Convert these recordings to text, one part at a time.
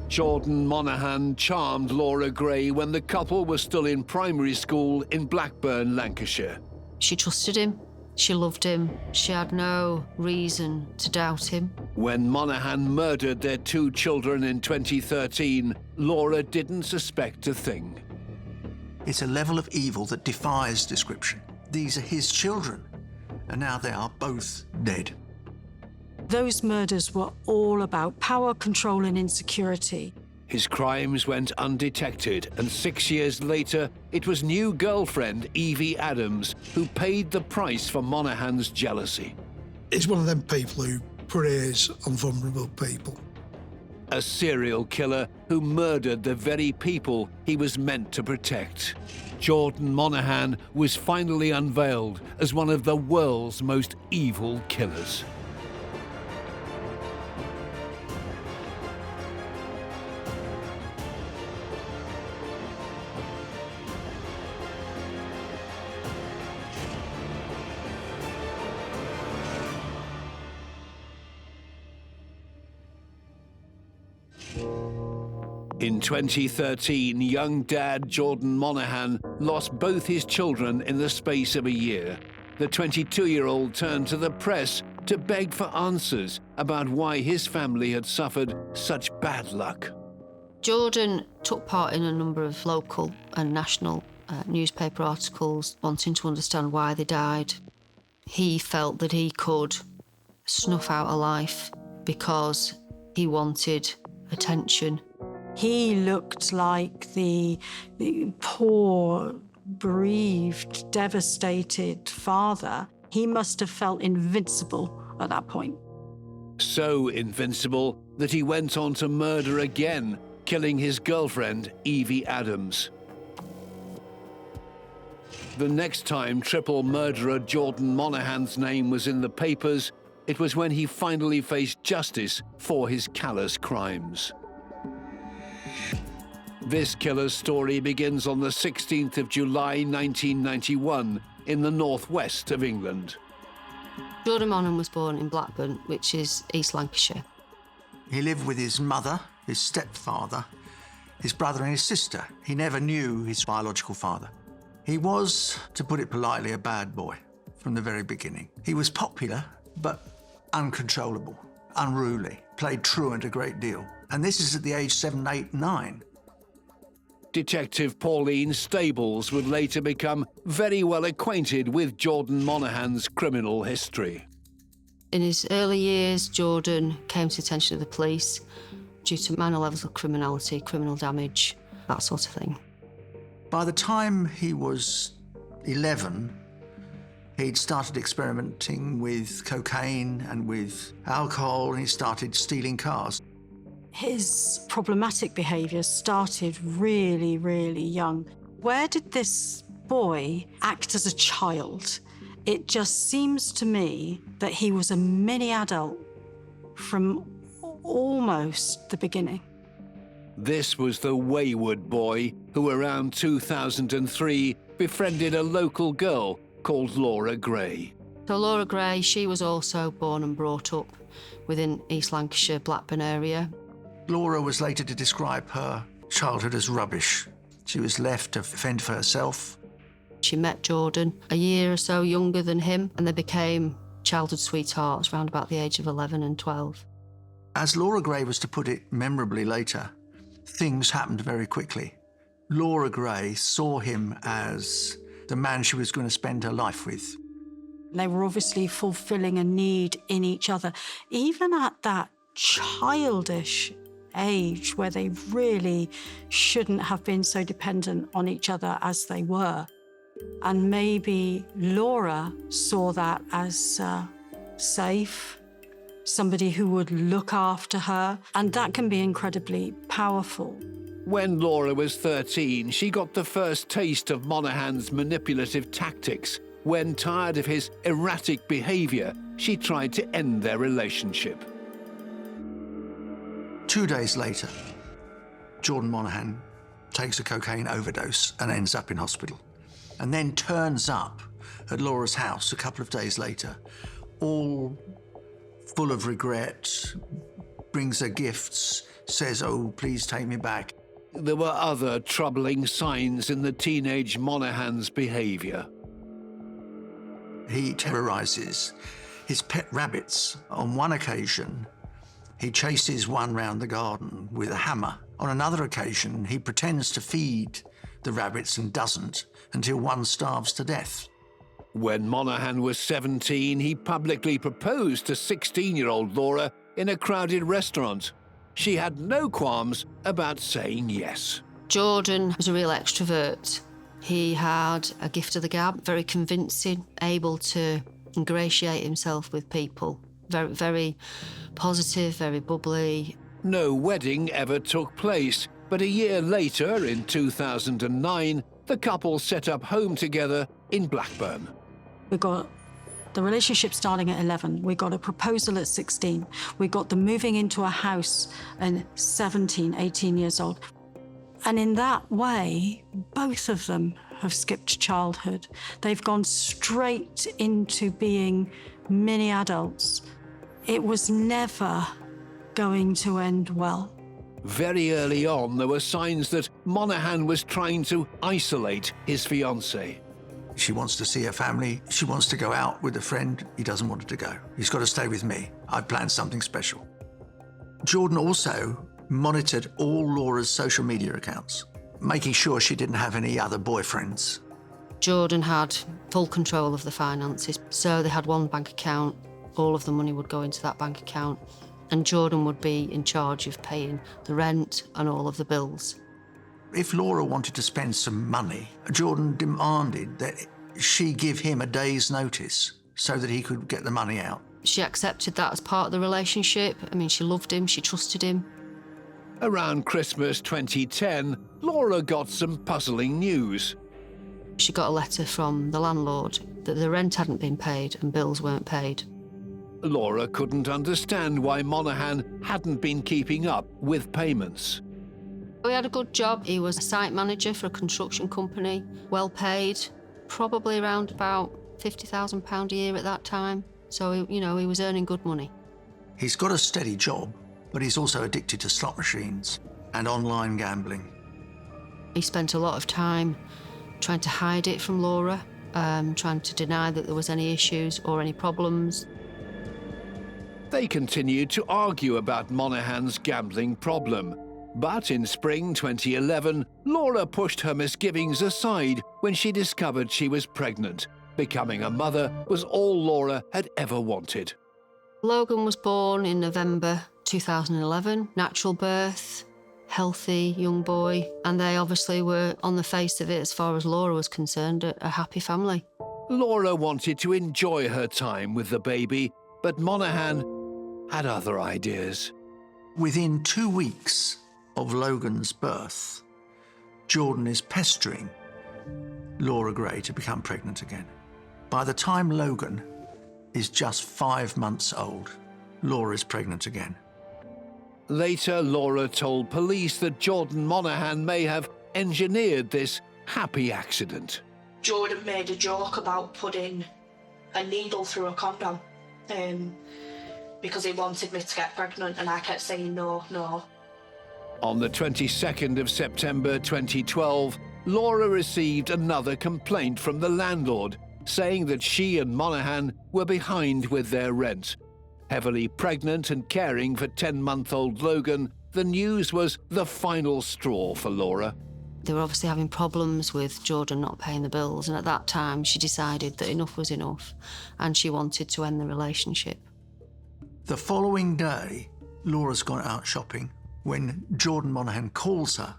Jordan Monaghan charmed Laura Gray when the couple was still in primary school in Blackburn, Lancashire. She trusted him. She loved him. She had no reason to doubt him. When Monaghan murdered their 2 children in 2013, Laura didn't suspect a thing. It's a level of evil that defies description. These are his children, and now they are both dead. Those murders were all about power, control, and insecurity. His crimes went undetected, and 6 years later, it was new girlfriend Evie Adams who paid the price for Monaghan's jealousy. He's one of them people who preys on vulnerable people. A serial killer who murdered the very people he was meant to protect. Jordan Monaghan was finally unveiled as one of the world's most evil killers. In 2013, young dad Jordan Monaghan lost both his children in the space of a year. The 22-year-old turned to the press to beg for answers about why his family had suffered such bad luck. Jordan took part in a number of local and national newspaper articles wanting to understand why they died. He felt that he could snuff out a life because he wanted attention. He looked like the poor, bereaved, devastated father. He must have felt invincible at that point. So invincible that he went on to murder again, killing his girlfriend, Evie Adams. The next time triple murderer Jordan Monaghan's name was in the papers, it was when he finally faced justice for his callous crimes. This killer's story begins on the 16th of July 1991 in the northwest of England. Jordan Monaghan was born in Blackburn, which is East Lancashire. He lived with his mother, his stepfather, his brother and his sister. He never knew his biological father. He was, to put it politely, a bad boy from the very beginning. He was popular, but uncontrollable, unruly, played truant a great deal. And this is at the age 7, 8, 9. Detective Pauline Stables would later become very well acquainted with Jordan Monaghan's criminal history. In his early years, Jordan came to the attention of the police due to minor levels of criminality, criminal damage, that sort of thing. By the time he was 11, he'd started experimenting with cocaine and with alcohol, and he started stealing cars. His problematic behaviour started really, really young. Where did this boy act as a child? It just seems to me that he was a mini adult from almost the beginning. This was the wayward boy who around 2003 befriended a local girl called Laura Gray. So Laura Gray, she was also born and brought up within East Lancashire, Blackburn area. Laura was later to describe her childhood as rubbish. She was left to fend for herself. She met Jordan a year or so younger than him, and they became childhood sweethearts around about the age of 11 and 12. As Laura Gray was to put it memorably later, things happened very quickly. Laura Gray saw him as the man she was going to spend her life with. They were obviously fulfilling a need in each other, even at that childish age where they really shouldn't have been so dependent on each other as they were. And maybe Laura saw that as safe, somebody who would look after her, and that can be incredibly powerful. When Laura was 13, she got the first taste of Monaghan's manipulative tactics. When tired of his erratic behaviour, she tried to end their relationship. 2 days later, Jordan Monaghan takes a cocaine overdose and ends up in hospital, and then turns up at Laura's house a couple of days later, all full of regret, brings her gifts, says, "Oh, please take me back." There were other troubling signs in the teenage Monaghan's behaviour. He terrorises his pet rabbits. On one occasion, he chases one round the garden with a hammer. On another occasion, he pretends to feed the rabbits and doesn't until one starves to death. When Monaghan was 17, he publicly proposed to 16-year-old Laura in a crowded restaurant. She had no qualms about saying yes. Jordan was a real extrovert. He had a gift of the gab, very convincing, able to ingratiate himself with people. Very, very positive, very bubbly. No wedding ever took place, but a year later, in 2009, the couple set up home together in Blackburn. We got the relationship starting at 11. We got a proposal at 16. We got them moving into a house at 17, 18 years old. And in that way, both of them have skipped childhood. They've gone straight into being mini adults. It was never going to end well. Very early on, there were signs that Monaghan was trying to isolate his fiancée. She wants to see her family. She wants to go out with a friend. He doesn't want her to go. He's got to stay with me. I've planned something special. Jordan also monitored all Laura's social media accounts, making sure she didn't have any other boyfriends. Jordan had full control of the finances, so they had one bank account. All of the money would go into that bank account, and Jordan would be in charge of paying the rent and all of the bills. If Laura wanted to spend some money, Jordan demanded that she give him a day's notice so that he could get the money out. She accepted that as part of the relationship. I mean, she loved him, she trusted him. Around Christmas 2010, Laura got some puzzling news. She got a letter from the landlord that the rent hadn't been paid and bills weren't paid. Laura couldn't understand why Monaghan hadn't been keeping up with payments. He had a good job. He was a site manager for a construction company, well paid, probably around about £50,000 a year at that time. So, he was earning good money. He's got a steady job, but he's also addicted to slot machines and online gambling. He spent a lot of time trying to hide it from Laura, trying to deny that there was any issues or any problems. They continued to argue about Monaghan's gambling problem. But in spring 2011, Laura pushed her misgivings aside when she discovered she was pregnant. Becoming a mother was all Laura had ever wanted. Logan was born in November 2011, natural birth, healthy young boy, and they obviously were, on the face of it, as far as Laura was concerned, a happy family. Laura wanted to enjoy her time with the baby, but Monaghan had other ideas. Within 2 weeks of Logan's birth, Jordan is pestering Laura Gray to become pregnant again. By the time Logan is just 5 months old, Laura is pregnant again. Later, Laura told police that Jordan Monaghan may have engineered this happy accident. Jordan made a joke about putting a needle through a condom because he wanted me to get pregnant, and I kept saying no. On the 22nd of September 2012, Laura received another complaint from the landlord, saying that she and Monaghan were behind with their rent. Heavily pregnant and caring for 10-month-old Logan, the news was the final straw for Laura. They were obviously having problems with Jordan not paying the bills, and at that time she decided that enough was enough and she wanted to end the relationship. The following day, Laura's gone out shopping when Jordan Monaghan calls her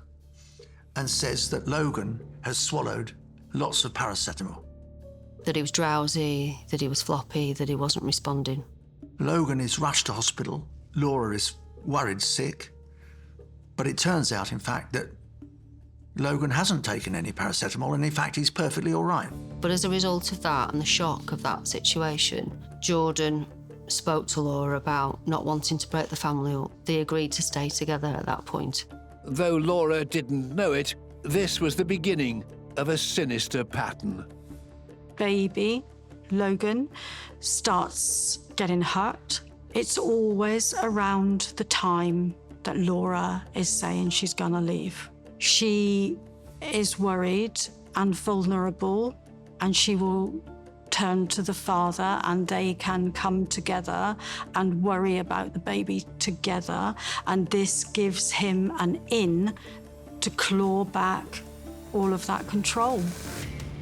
and says that Logan has swallowed lots of paracetamol. That he was drowsy, that he was floppy, that he wasn't responding. Logan is rushed to hospital. Laura is worried sick. But it turns out, in fact, that Logan hasn't taken any paracetamol, and in fact, he's perfectly all right. But as a result of that and the shock of that situation, Jordan spoke to Laura about not wanting to break the family up. They agreed to stay together at that point. Though Laura didn't know it, this was the beginning of a sinister pattern. Baby, Logan, starts getting hurt. It's always around the time that Laura is saying she's gonna leave. She is worried and vulnerable, and she will turn to the father and they can come together and worry about the baby together. And this gives him an in to claw back all of that control.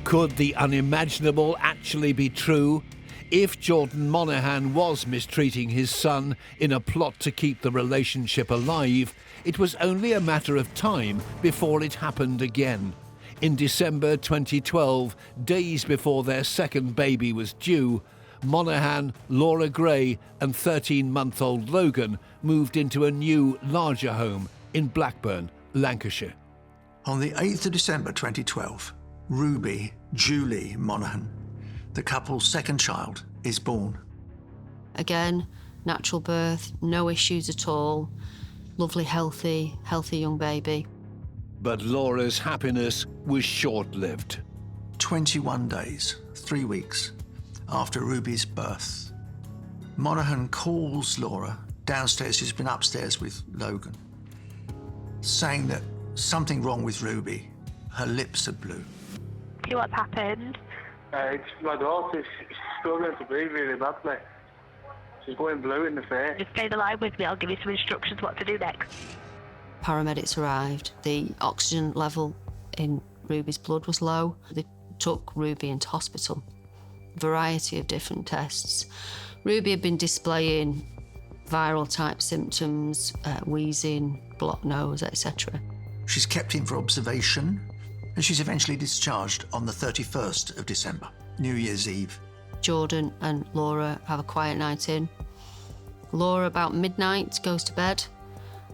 Could the unimaginable actually be true? If Jordan Monaghan was mistreating his son in a plot to keep the relationship alive, it was only a matter of time before it happened again. In December 2012, days before their second baby was due, Monaghan, Laura Gray and 13-month-old Logan moved into a new, larger home in Blackburn, Lancashire. On the 8th of December 2012, Ruby Julie Monaghan, the couple's second child, is born. Again, natural birth, no issues at all. Lovely, healthy young baby. But Laura's happiness was short-lived. 21 days, 3 weeks, after Ruby's birth, Monaghan calls Laura downstairs. She's been upstairs with Logan, saying that something wrong with Ruby. Her lips are blue. See what's happened? It's my daughter. She's struggling to breathe really badly. She's going blue in the face. Just stay the line with me. I'll give you some instructions what to do next. Paramedics arrived. The oxygen level in Ruby's blood was low. They took Ruby into hospital. Variety of different tests. Ruby had been displaying viral type symptoms, wheezing, blocked nose, etc. She's kept in for observation, and she's eventually discharged on the 31st of December, New Year's Eve. Jordan and Laura have a quiet night in. Laura, about midnight, goes to bed,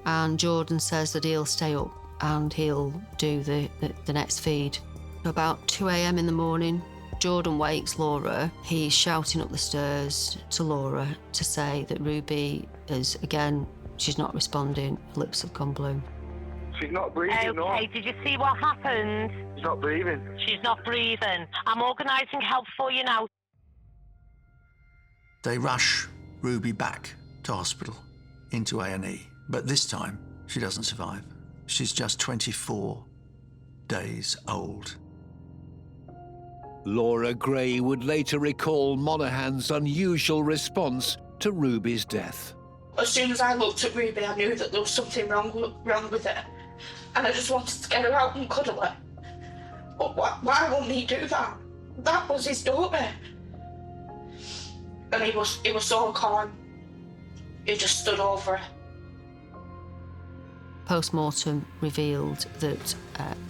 and Jordan says that he'll stay up and he'll do the next feed. About 2 a.m. in the morning, Jordan wakes Laura. He's shouting up the stairs to Laura to say that Ruby is, again, she's not responding, her lips have gone blue. She's not breathing, no. Okay, did you see what happened? She's not breathing. She's not breathing. I'm organising help for you now. They rush Ruby back to hospital, into A&E. But this time, she doesn't survive. She's just 24 days old. Laura Gray would later recall Monaghan's unusual response to Ruby's death. As soon as I looked at Ruby, I knew that there was something wrong with her. And I just wanted to get her out and cuddle her. But why wouldn't he do that? That was his daughter. And he was so calm. He just stood over her. Post-mortem revealed that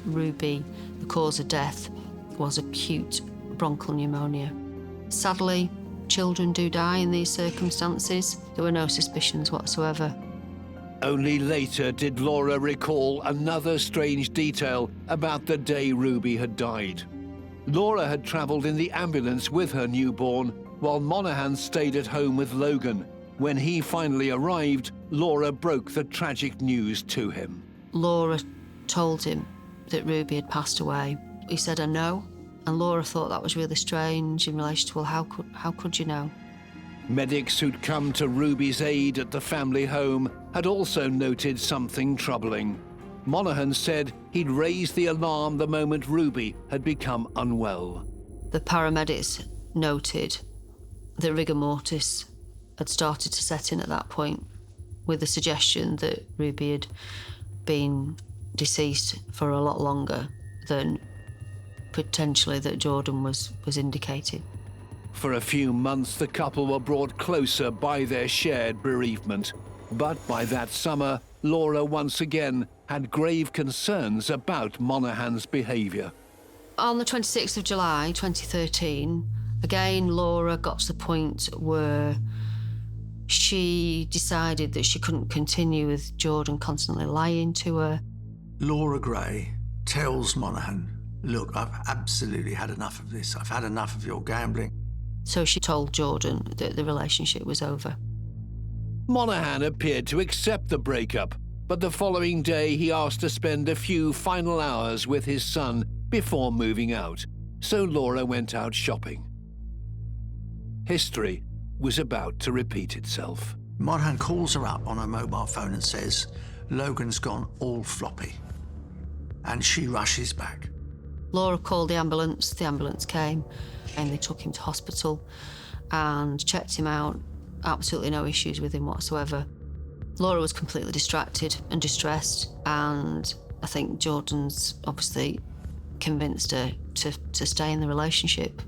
Ruby, the cause of death, was acute bronchial pneumonia. Sadly, children do die in these circumstances. There were no suspicions whatsoever. Only later did Laura recall another strange detail about the day Ruby had died. Laura had travelled in the ambulance with her newborn, while Monaghan stayed at home with Logan. When he finally arrived, Laura broke the tragic news to him. Laura told him that Ruby had passed away. He said, "I know," and Laura thought that was really strange in relation to, well, how could you know? Medics who'd come to Ruby's aid at the family home had also noted something troubling. Monaghan said he'd raised the alarm the moment Ruby had become unwell. The paramedics noted that rigor mortis had started to set in at that point, with the suggestion that Ruby had been deceased for a lot longer than potentially that Jordan was indicating. For a few months, the couple were brought closer by their shared bereavement. But by that summer, Laura once again had grave concerns about Monaghan's behaviour. On the 26th of July 2013, again, Laura got to the point where she decided that she couldn't continue with Jordan constantly lying to her. Laura Gray tells Monaghan, "Look, I've absolutely had enough of this. I've had enough of your gambling." So she told Jordan that the relationship was over. Monaghan appeared to accept the breakup, but the following day he asked to spend a few final hours with his son before moving out. So Laura went out shopping. History was about to repeat itself. Monaghan calls her up on her mobile phone and says, Logan's gone all floppy, and she rushes back. Laura called the ambulance came, and they took him to hospital and checked him out. Absolutely no issues with him whatsoever. Laura was completely distracted and distressed, and I think Jordan's obviously convinced her to stay in the relationship,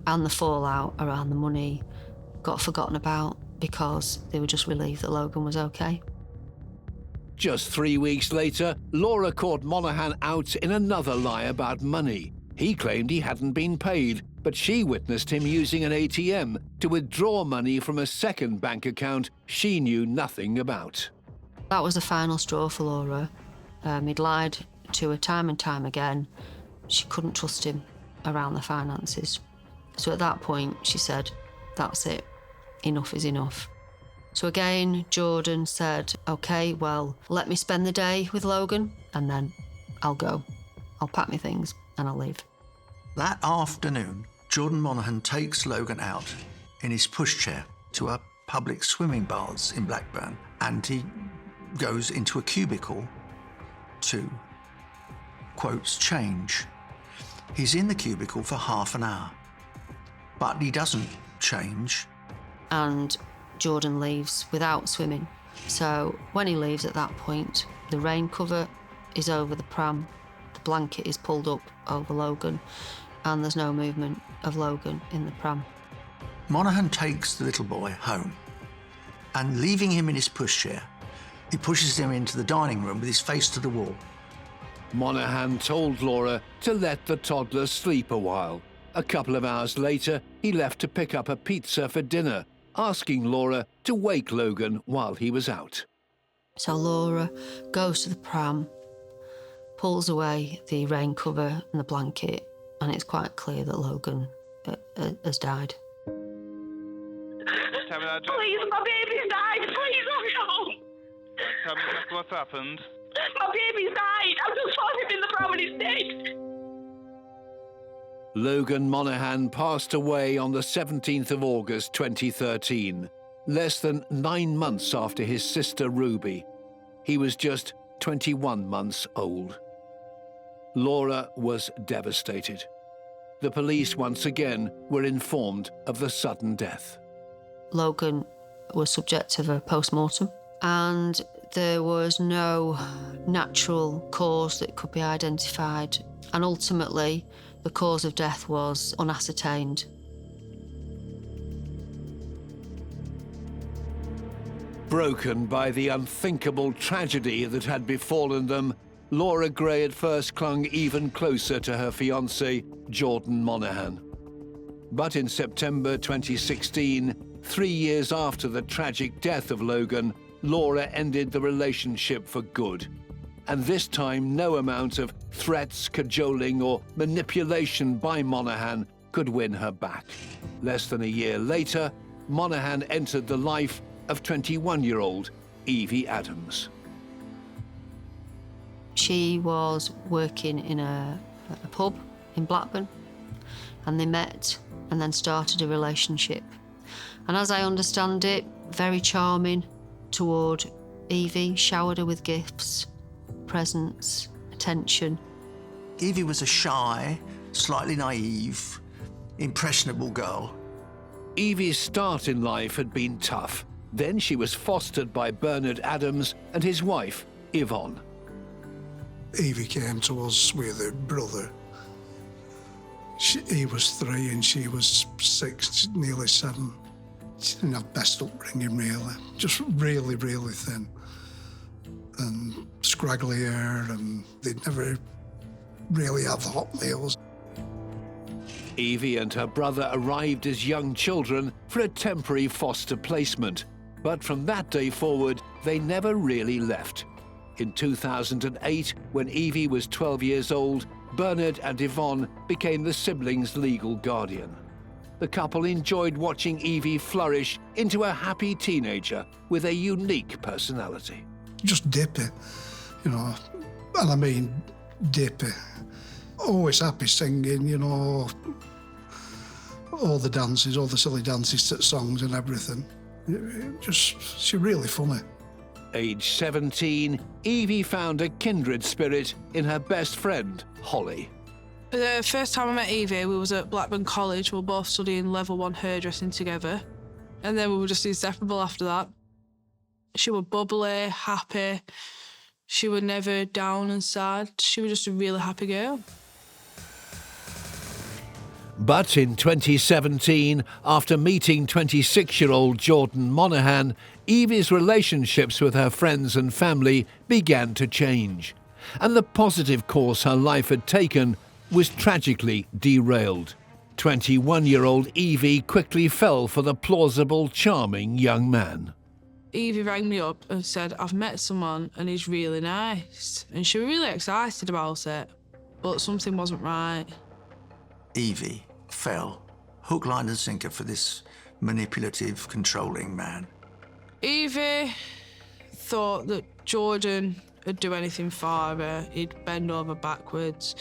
and the fallout around the money got forgotten about because they were just relieved that Logan was okay. Just 3 weeks later, Laura caught Monaghan out in another lie about money. He claimed he hadn't been paid, but she witnessed him using an ATM to withdraw money from a second bank account she knew nothing about. That was the final straw for Laura. He'd lied to her time and time again. She couldn't trust him around the finances. So at that point, she said, "That's it. Enough is enough." So again, Jordan said, "OK, well, let me spend the day with Logan and then I'll go. I'll pack my things and I'll leave." That afternoon, Jordan Monaghan takes Logan out in his pushchair to a public swimming baths in Blackburn, and he goes into a cubicle to, quotes, change. He's in the cubicle for half an hour, but he doesn't change. And Jordan leaves without swimming. So when he leaves at that point, the rain cover is over the pram, the blanket is pulled up over Logan, and there's no movement of Logan in the pram. Monaghan takes the little boy home, and leaving him in his pushchair, he pushes him into the dining room with his face to the wall. Monaghan told Laura to let the toddler sleep a while. A couple of hours later, he left to pick up a pizza for dinner, asking Laura to wake Logan while he was out. So Laura goes to the pram, pulls away the rain cover and the blanket, and it's quite clear that Logan has died. Please, my baby's died. Please, hurry up. Tell me exactly what's happened. My baby's died. I just found him in the pram and he's dead. Logan Monaghan passed away on the 17th of August 2013, less than 9 months after his sister Ruby. He was just 21 months old. Laura was devastated. The police once again were informed of the sudden death. Logan was subject to a post-mortem, and there was no natural cause that could be identified, and ultimately the cause of death was unascertained. Broken by the unthinkable tragedy that had befallen them, Laura Gray at first clung even closer to her fiancé, Jordan Monaghan. But in September 2016, 3 years after the tragic death of Logan, Laura ended the relationship for good. And this time, no amount of threats, cajoling, or manipulation by Monaghan could win her back. Less than a year later, Monaghan entered the life of 21-year-old Evie Adams. She was working in a pub in Blackburn, and they met and then started a relationship. And as I understand it, very charming toward Evie, showered her with gifts, presents, attention. Evie was a shy, slightly naive, impressionable girl. Evie's start in life had been tough. Then she was fostered by Bernard Adams and his wife, Yvonne. Evie came to us with her brother. He was 3 and she was 6, nearly 7. She didn't have best upbringing, really. Just really, really thin. And scraggly hair, and they'd never really have hot meals. Evie and her brother arrived as young children for a temporary foster placement. But from that day forward, they never really left. In 2008, when Evie was 12 years old, Bernard and Yvonne became the siblings' legal guardian. The couple enjoyed watching Evie flourish into a happy teenager with a unique personality. Just dippy, you know, and I mean dippy. Always happy singing, you know, all the dances, all the silly dances, songs and everything. Just, she's really funny. Age 17, Evie found a kindred spirit in her best friend, Holly. The first time I met Evie, we was at Blackburn College. We were both studying level 1 hairdressing together. And then we were just inseparable after that. She was bubbly, happy. She was never down and sad. She was just a really happy girl. But in 2017, after meeting 26-year-old Jordan Monaghan, Evie's relationships with her friends and family began to change. And the positive course her life had taken was tragically derailed. 21-year-old Evie quickly fell for the plausible, charming young man. Evie rang me up and said, I've met someone and he's really nice. And she was really excited about it, but something wasn't right. Evie fell hook, line and sinker for this manipulative, controlling man. Evie thought that Jordan would do anything for her. He'd bend over backwards.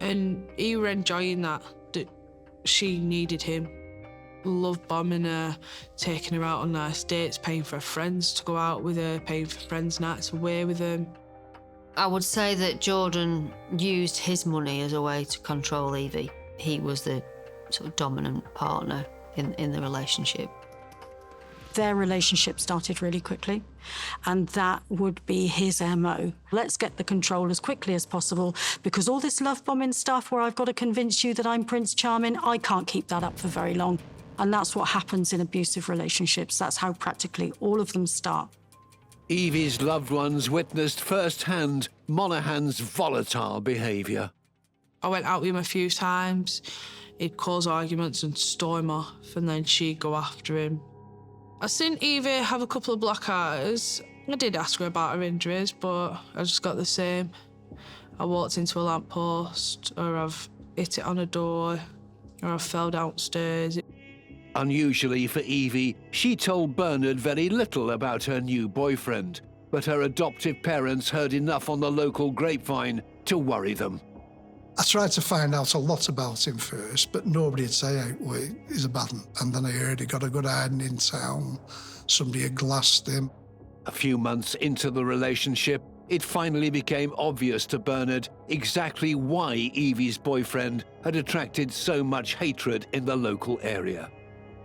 And he were enjoying that she needed him. Love bombing her, taking her out on nice dates, paying for her friends to go out with her, paying for friends' nights away with them. I would say that Jordan used his money as a way to control Evie. He was the sort of dominant partner in the relationship. Their relationship started really quickly, and that would be his MO. Let's get the control as quickly as possible, because all this love-bombing stuff where I've got to convince you that I'm Prince Charming, I can't keep that up for very long. And that's what happens in abusive relationships. That's how practically all of them start. Evie's loved ones witnessed firsthand Monaghan's volatile behaviour. I went out with him a few times. He'd cause arguments and storm off, and then she'd go after him. I seen Evie have a couple of black eyes. I did ask her about her injuries, but I just got the same. I walked into a lamppost, or I've hit it on a door, or I fell downstairs. Unusually for Evie, she told Bernard very little about her new boyfriend, but her adoptive parents heard enough on the local grapevine to worry them. I tried to find out a lot about him first, but nobody would say, hey, well, he's a bad one. And then I heard he got a good hiding in town. Somebody had glassed him. A few months into the relationship, it finally became obvious to Bernard exactly why Evie's boyfriend had attracted so much hatred in the local area.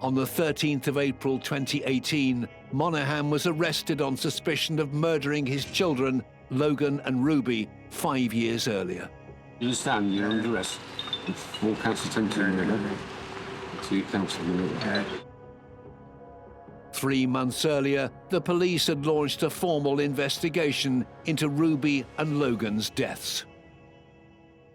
On the 13th of April 2018, Monaghan was arrested on suspicion of murdering his children, Logan and Ruby, 5 years earlier. You understand, you're under arrest. All counts attempted murder. 2 counts of murder. 3 months earlier, the police had launched a formal investigation into Ruby and Logan's deaths.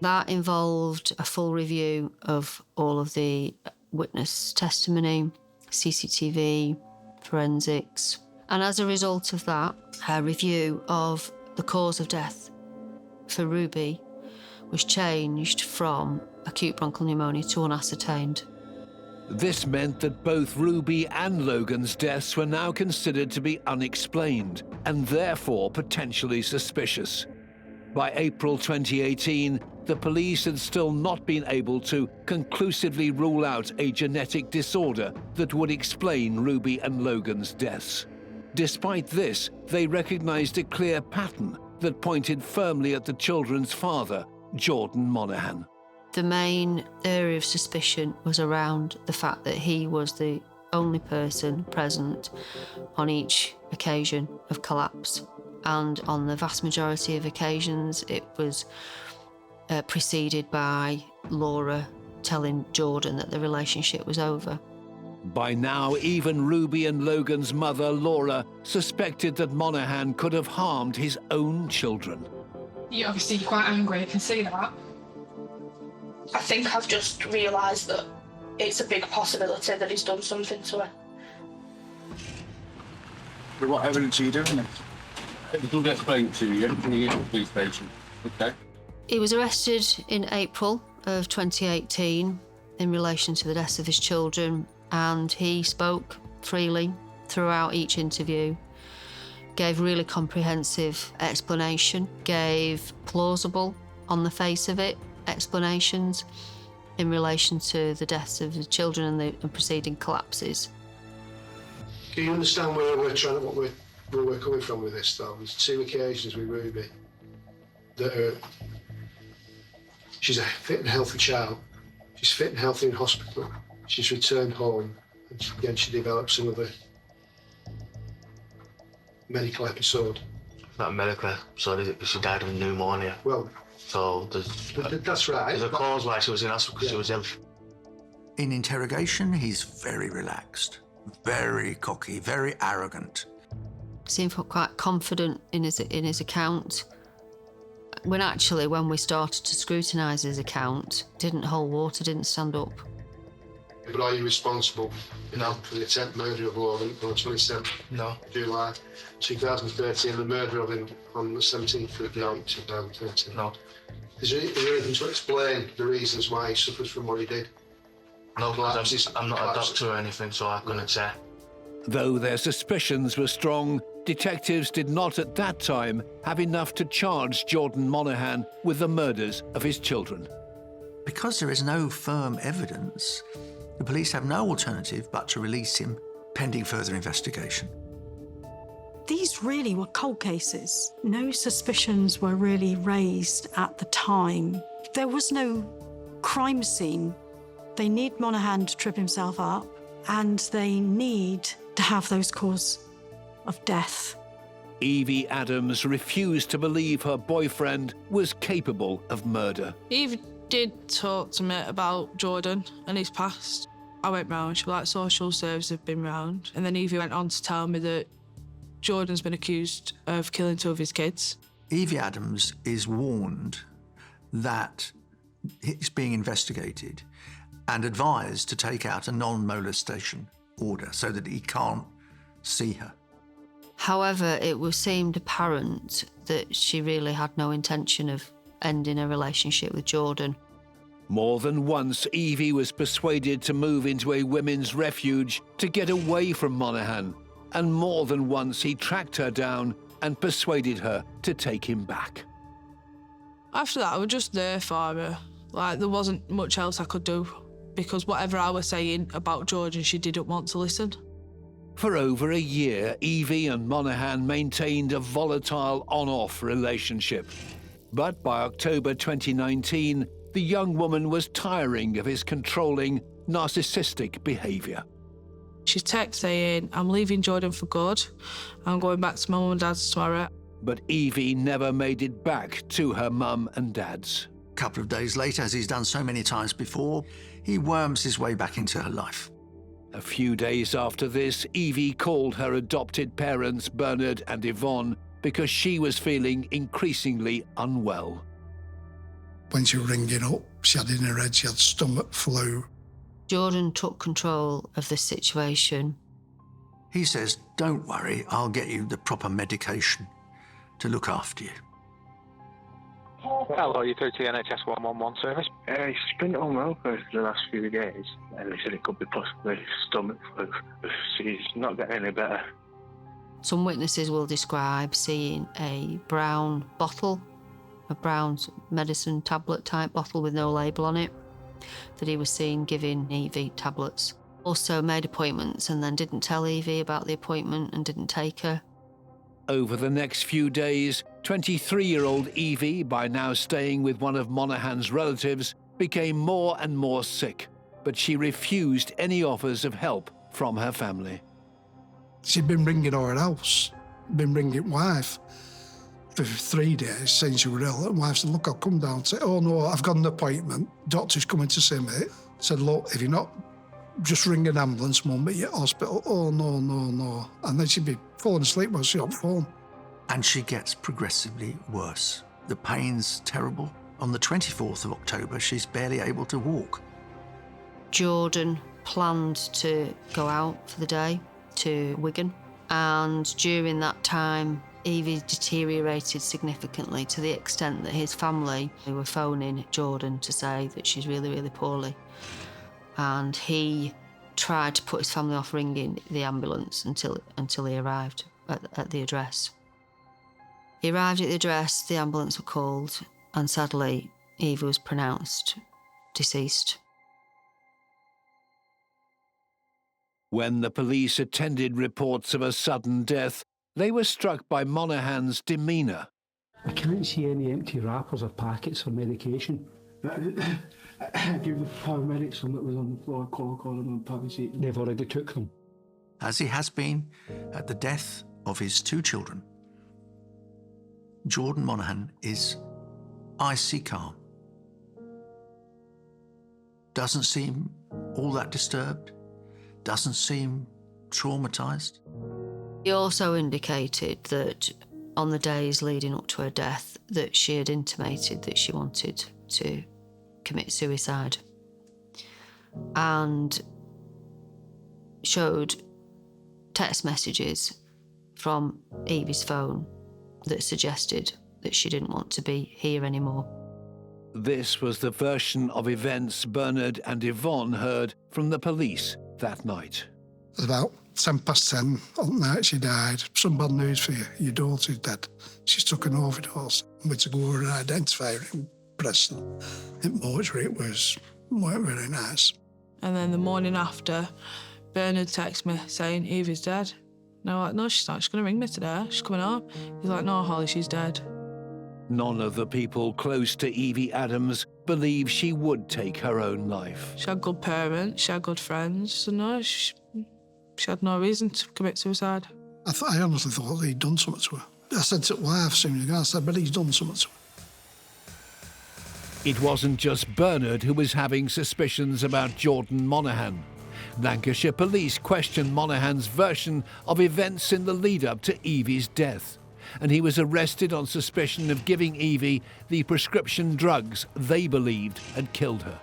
That involved a full review of all of the witness testimony, CCTV, forensics. And as a result of that, a review of the cause of death for Ruby was changed from acute bronchial pneumonia to unascertained. This meant that both Ruby and Logan's deaths were now considered to be unexplained and therefore potentially suspicious. By April 2018, the police had still not been able to conclusively rule out a genetic disorder that would explain Ruby and Logan's deaths. Despite this, they recognized a clear pattern that pointed firmly at the children's father, Jordan Monaghan. The main area of suspicion was around the fact that he was the only person present on each occasion of collapse. And on the vast majority of occasions, it was preceded by Laura telling Jordan that the relationship was over. By now, even Ruby and Logan's mother, Laura, suspected that Monaghan could have harmed his own children. You're obviously quite angry, I can see that. I think I've just realised that it's a big possibility that he's done something to her. But what evidence are you doing? It will get explained to you. Can you get to the police station? Okay. He was arrested in April of 2018 in relation to the deaths of his children, and he spoke freely throughout each interview, gave really comprehensive explanation, gave plausible, on the face of it, explanations in relation to the deaths of the children and the preceding collapses. Can you understand what we're where we're coming from with this, though. There's 2 occasions with Ruby that she's a fit and healthy child. She's fit and healthy in hospital. She's returned home, and again she developed some of the medical episode. Not medical episode, she died of pneumonia. Well, so that's right. There's a cause why she was in hospital because she was ill. In interrogation, he's very relaxed, very cocky, very arrogant. Seemed quite confident in his account. When we started to scrutinise his account, didn't hold water, didn't stand up. But are you responsible No. for the attempt murder of Logan on the 27th No. of July 2013 and the murder of him on the 17th of May 2013? No. Is there anything to explain the reasons why he suffers from what he did? No, because I'm not a doctor or anything, so I couldn't say. Though their suspicions were strong, detectives did not at that time have enough to charge Jordan Monaghan with the murders of his children. Because there is no firm evidence, the police have no alternative but to release him pending further investigation. These really were cold cases. No suspicions were really raised at the time. There was no crime scene. They need Monaghan to trip himself up, and they need to have those cause of death. Evie Adams refused to believe her boyfriend was capable of murder. Eve did talk to me about Jordan and his past. I went round, she was like, social services have been round. And then Evie went on to tell me that Jordan's been accused of killing 2 of his kids. Evie Adams is warned that he's being investigated and advised to take out a non-molestation order so that he can't see her. However, seemed apparent that she really had no intention of ending a relationship with Jordan. More than once, Evie was persuaded to move into a women's refuge to get away from Monaghan, and more than once he tracked her down and persuaded her to take him back. After that, I was just there for her. Like, there wasn't much else I could do, because whatever I was saying about Jordan, she didn't want to listen. For over a year, Evie and Monaghan maintained a volatile on-off relationship. But by October 2019, the young woman was tiring of his controlling, narcissistic behaviour. She texted saying, I'm leaving Jordan for good. I'm going back to my mum and dad's tomorrow. But Evie never made it back to her mum and dad's. A couple of days later, as he's done so many times before, he worms his way back into her life. A few days after this, Evie called her adopted parents, Bernard and Yvonne, because she was feeling increasingly unwell. When she was ringing up, she had in her head she had stomach flu. Jordan took control of the situation. He says, don't worry, I'll get you the proper medication to look after you. Hello, you're through to the NHS 111 service. She's been unwell for the last few days, and they said it could be possibly stomach flu. She's not getting any better. Some witnesses will describe seeing a brown bottle, a brown medicine tablet type bottle with no label on it, that he was seen giving Evie tablets. Also made appointments and then didn't tell Evie about the appointment and didn't take her. Over the next few days, 23-year-old Evie, by now staying with one of Monaghan's relatives, became more and more sick, but she refused any offers of help from her family. She'd been ringing our house, been ringing wife for 3 days saying she was ill. And wife said, look, I'll come down. Say, oh no, I've got an appointment. Doctor's coming to see me. Said, look, if you're not, just ring an ambulance, mum, at your hospital. Oh no, no, no. And then she'd be falling asleep while she on the phone. And she gets progressively worse. The pain's terrible. On the 24th of October, she's barely able to walk. Jordan planned to go out for the day to Wigan, and during that time, Evie deteriorated significantly to the extent that his family were phoning Jordan to say that she's really, really poorly. And he tried to put his family off ringing the ambulance until he arrived at the address. He arrived at the address, the ambulance were called, and sadly, Evie was pronounced deceased. When the police attended reports of a sudden death, They were struck by Monaghan's demeanour. I can't see any empty wrappers or packets or medication. I gave the paramedics some that was on the floor, call them on public seat. They've already took them. As he has been at the death of his two children, Jordan Monaghan is icy calm. Doesn't seem all that disturbed, doesn't seem traumatised. He also indicated that on the days leading up to her death, that she had intimated that she wanted to commit suicide, and showed text messages from Evie's phone that suggested that she didn't want to be here anymore. This was the version of events Bernard and Yvonne heard from the police that night. It was about 10:10 on the night she died. Some bad news for you. Your daughter's dead. She's took an overdose. We're to go over and identify her in Preston. In mortuary, it weren't very nice. And then the morning after, Bernard texted me saying, Evie's dead. And I'm like, no, she's not. She's going to ring me today. She's coming home. He's like, no, Holly, she's dead. None of the people close to Evie Adams believe she would take her own life. She had good parents, she had good friends, so no, she had no reason to commit suicide. I honestly thought he'd done something to her. I said to the wife, soon as I said, but he's done something to her. It wasn't just Bernard who was having suspicions about Jordan Monaghan. Lancashire police questioned Monaghan's version of events in the lead-up to Evie's death, and he was arrested on suspicion of giving Evie the prescription drugs they believed had killed her.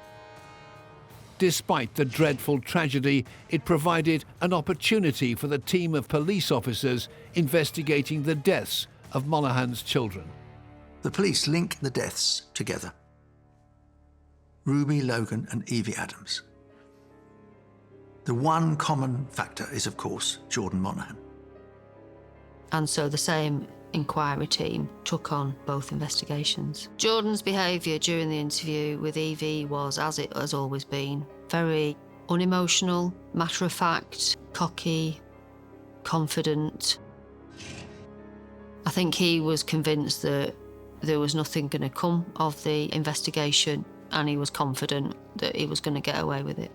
Despite the dreadful tragedy, it provided an opportunity for the team of police officers investigating the deaths of Monaghan's children. The police link the deaths together. Ruby, Logan and Evie Adams. The one common factor is, of course, Jordan Monaghan. And so the same inquiry team took on both investigations. Jordan's behaviour during the interview with Evie was, as it has always been, very unemotional, matter-of-fact, cocky, confident. I think he was convinced that there was nothing going to come of the investigation, and he was confident that he was going to get away with it.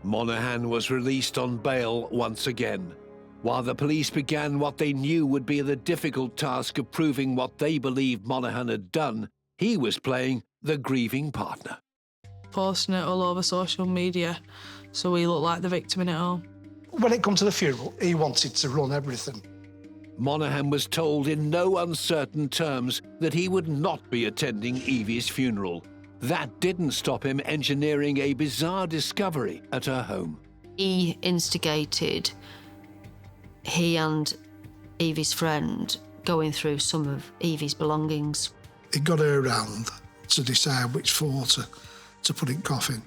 Monaghan was released on bail once again, while the police began what they knew would be the difficult task of proving what they believed Monaghan had done. He was playing the grieving partner. Posting it all over social media, so he looked like the victim in it all. When it come to the funeral, he wanted to run everything. Monaghan was told in no uncertain terms that he would not be attending Evie's funeral. That didn't stop him engineering a bizarre discovery at her home. He instigated he and Evie's friend going through some of Evie's belongings. He got her around to decide which photo to put in coffin.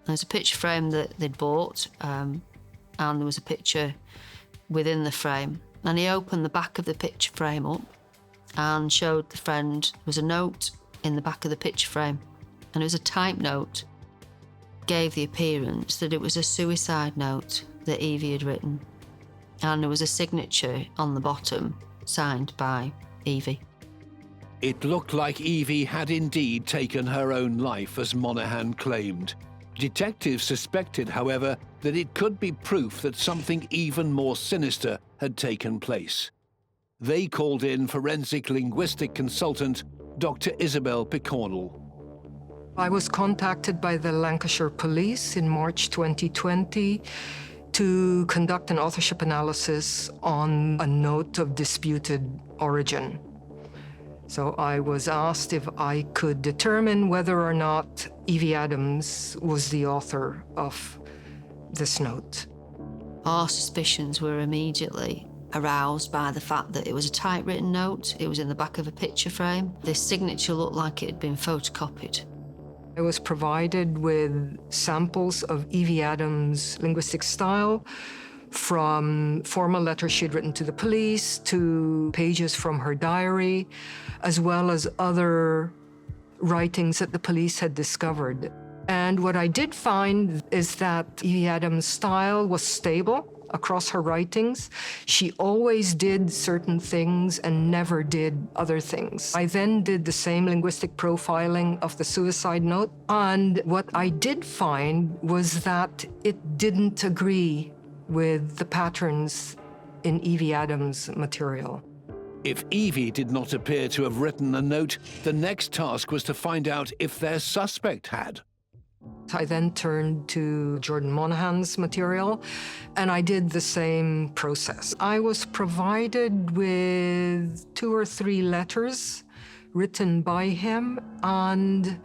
There's a picture frame that they'd bought, and there was a picture within the frame. And he opened the back of the picture frame up and showed the friend there was a note in the back of the picture frame, and it was a typed note. Gave the appearance that it was a suicide note that Evie had written, and there was a signature on the bottom signed by Evie. It looked like Evie had indeed taken her own life, as Monaghan claimed. Detectives suspected, however, that it could be proof that something even more sinister had taken place. They called in forensic linguistic consultant Dr. Isabel Picornell. I was contacted by the Lancashire Police in March 2020 to conduct an authorship analysis on a note of disputed origin. So I was asked if I could determine whether or not Evie Adams was the author of this note. Our suspicions were immediately aroused by the fact that it was a typewritten note. It was in the back of a picture frame. This signature looked like it had been photocopied. I was provided with samples of Evie Adams' linguistic style, from formal letters she'd written to the police to pages from her diary, as well as other writings that the police had discovered. And what I did find is that Evie Adams' style was stable across her writings. She always did certain things and never did other things. I then did the same linguistic profiling of the suicide note, and what I did find was that it didn't agree with the patterns in Evie Adams' material. If Evie did not appear to have written a note, the next task was to find out if their suspect had. I then turned to Jordan Monaghan's material, and I did the same process. I was provided with 2 or 3 letters written by him and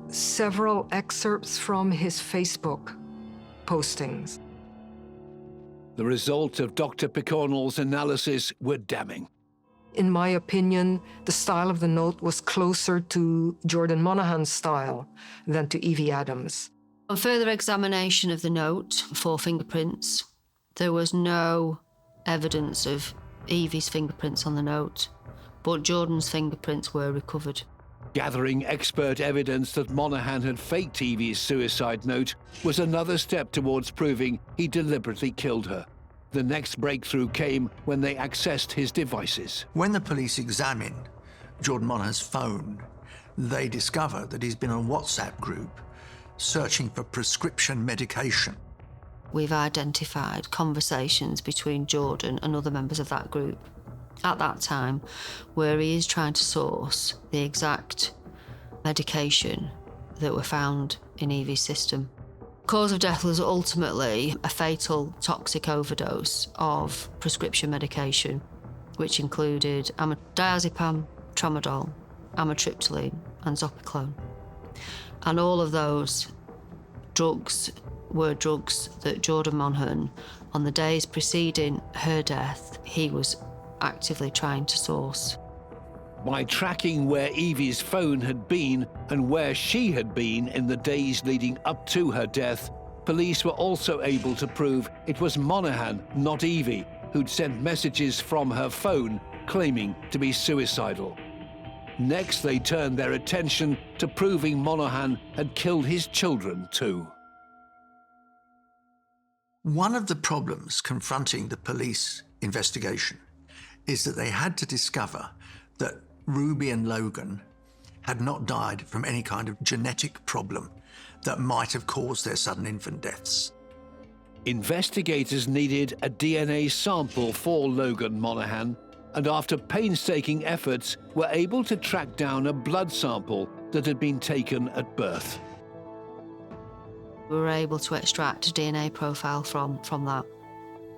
several excerpts from his Facebook postings. The result of Dr. Picornell's analysis were damning. In my opinion, the style of the note was closer to Jordan Monaghan's style than to Evie Adams. On further examination of the note for fingerprints, there was no evidence of Evie's fingerprints on the note, but Jordan's fingerprints were recovered. Gathering expert evidence that Monaghan had faked Evie's suicide note was another step towards proving he deliberately killed her. The next breakthrough came when they accessed his devices. When the police examined Jordan Monaghan's phone, they discovered that he's been on a WhatsApp group searching for prescription medication. We've identified conversations between Jordan and other members of that group at that time where he is trying to source the exact medication that were found in Evie's system. Cause of death was ultimately a fatal toxic overdose of prescription medication, which included diazepam, tramadol, amitriptyline, and zopiclone. And all of those drugs were drugs that Jordan Monaghan, on the days preceding her death, he was actively trying to source. By tracking where Evie's phone had been and where she had been in the days leading up to her death, police were also able to prove it was Monaghan, not Evie, who'd sent messages from her phone claiming to be suicidal. Next, they turned their attention to proving Monaghan had killed his children too. One of the problems confronting the police investigation is that they had to discover that Ruby and Logan had not died from any kind of genetic problem that might have caused their sudden infant deaths. Investigators needed a DNA sample for Logan Monaghan, and after painstaking efforts, were able to track down a blood sample that had been taken at birth. We were able to extract a DNA profile from that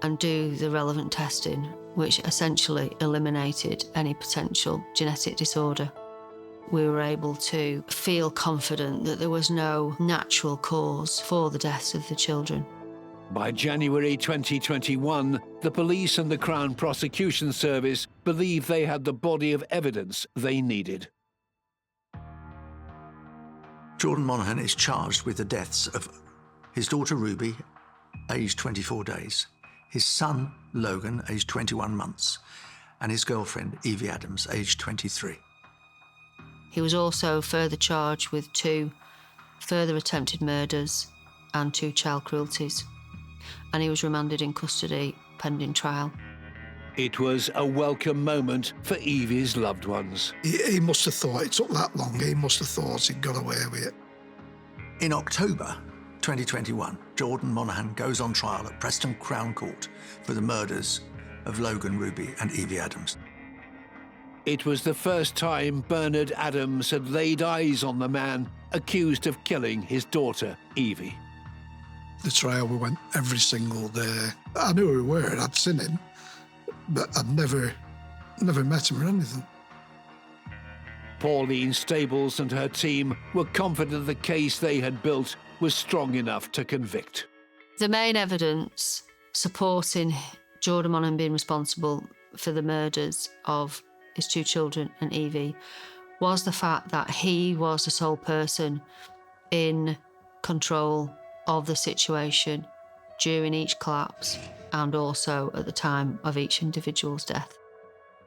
and do the relevant testing, which essentially eliminated any potential genetic disorder. We were able to feel confident that there was no natural cause for the deaths of the children. By January 2021, the police and the Crown Prosecution Service believed they had the body of evidence they needed. Jordan Monaghan is charged with the deaths of his daughter Ruby, aged 24 days, his son Logan, aged 21 months, and his girlfriend Evie Adams, aged 23. He was also further charged with 2 further attempted murders and 2 child cruelties, and he was remanded in custody pending trial. It was a welcome moment for Evie's loved ones. He must have thought it took that long. He must have thought he'd got away with it. In October 2021, Jordan Monaghan goes on trial at Preston Crown Court for the murders of Logan, Ruby and Evie Adams. It was the first time Bernard Adams had laid eyes on the man accused of killing his daughter, Evie. The trial, we went every single day. I knew who he were, I'd seen him, but I'd never met him or anything. Pauline Stables and her team were confident the case they had built was strong enough to convict. The main evidence supporting Jordan Monaghan being responsible for the murders of his 2 children and Evie was the fact that he was the sole person in control of the situation during each collapse and also at the time of each individual's death.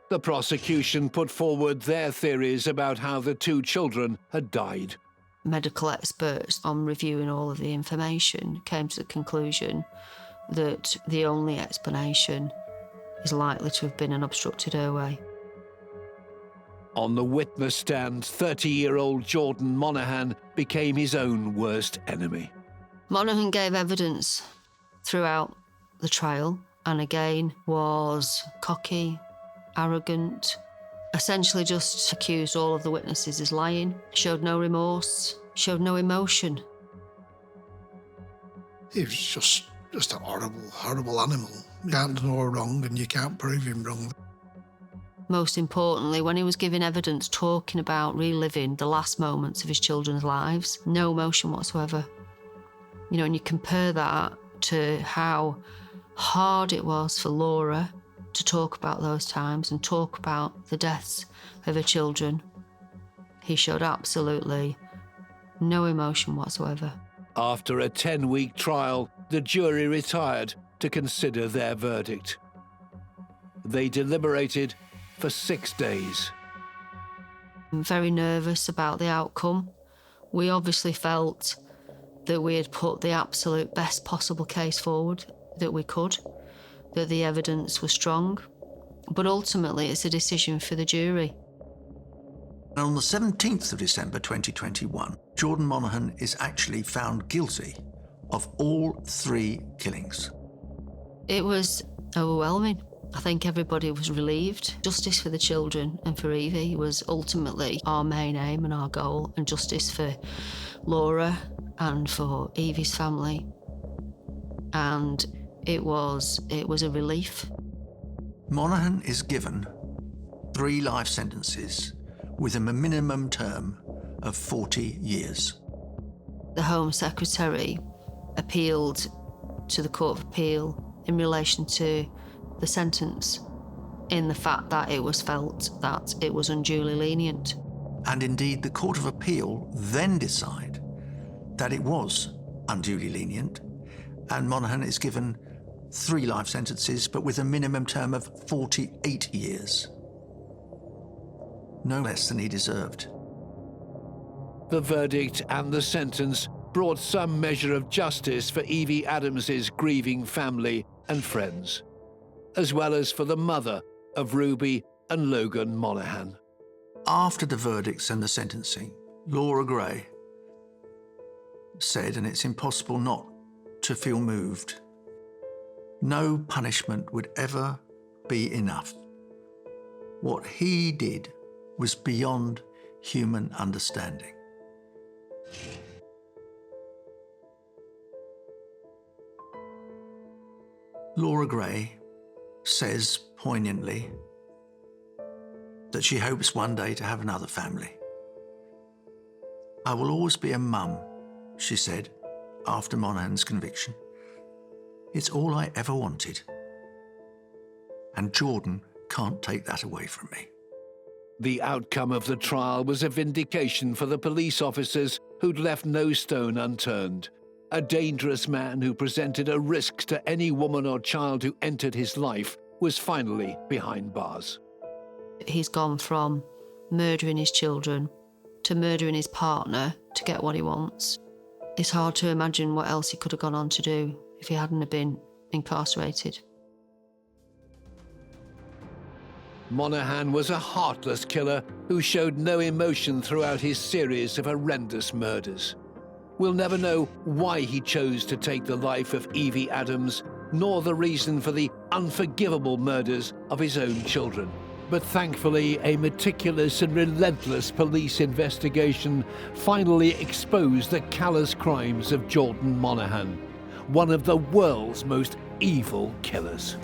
The prosecution put forward their theories about how the 2 children had died. medical experts, on reviewing all of the information, came to the conclusion that the only explanation is likely to have been an obstructed airway. On the witness stand, 30-year-old Jordan Monaghan became his own worst enemy. Monaghan gave evidence throughout the trial and again was cocky, arrogant, essentially just accused all of the witnesses as lying, showed no remorse, showed no emotion. He was just a horrible, horrible animal. You can't know wrong and you can't prove him wrong. Most importantly, when he was giving evidence talking about reliving the last moments of his children's lives, no emotion whatsoever. You know, and you compare that to how hard it was for Laura to talk about those times and talk about the deaths of her children. He showed absolutely no emotion whatsoever. After a 10-week trial, the jury retired to consider their verdict. They deliberated for 6 days. I'm very nervous about the outcome. We obviously felt that we had put the absolute best possible case forward that we could, that the evidence was strong, but ultimately it's a decision for the jury. On the 17th of December 2021, Jordan Monaghan is actually found guilty of all 3 killings. It was overwhelming. I think everybody was relieved. Justice for the children and for Evie was ultimately our main aim and our goal, and justice for Laura and for Evie's family. And it was a relief. Monaghan is given 3 life sentences with a minimum term of 40 years. The Home Secretary appealed to the Court of Appeal in relation to the sentence, in the fact that it was felt that it was unduly lenient. And indeed, the Court of Appeal then decided that it was unduly lenient, and Monaghan is given 3 life sentences, but with a minimum term of 48 years. No less than he deserved. The verdict and the sentence brought some measure of justice for Evie Adams's grieving family and friends, as well as for the mother of Ruby and Logan Monaghan. After the verdicts and the sentencing, Laura Gray said, and it's impossible not to feel moved, no punishment would ever be enough. What he did was beyond human understanding. Laura Gray says poignantly that she hopes one day to have another family. I will always be a mum, she said after Monaghan's conviction. It's all I ever wanted. And Jordan can't take that away from me. The outcome of the trial was a vindication for the police officers who'd left no stone unturned. A dangerous man who presented a risk to any woman or child who entered his life was finally behind bars. He's gone from murdering his children to murdering his partner to get what he wants. It's hard to imagine what else he could have gone on to do if he hadn't have been incarcerated. Monaghan was a heartless killer who showed no emotion throughout his series of horrendous murders. We'll never know why he chose to take the life of Evie Adams, nor the reason for the unforgivable murders of his own children. But thankfully, a meticulous and relentless police investigation finally exposed the callous crimes of Jordan Monaghan, one of the world's most evil killers.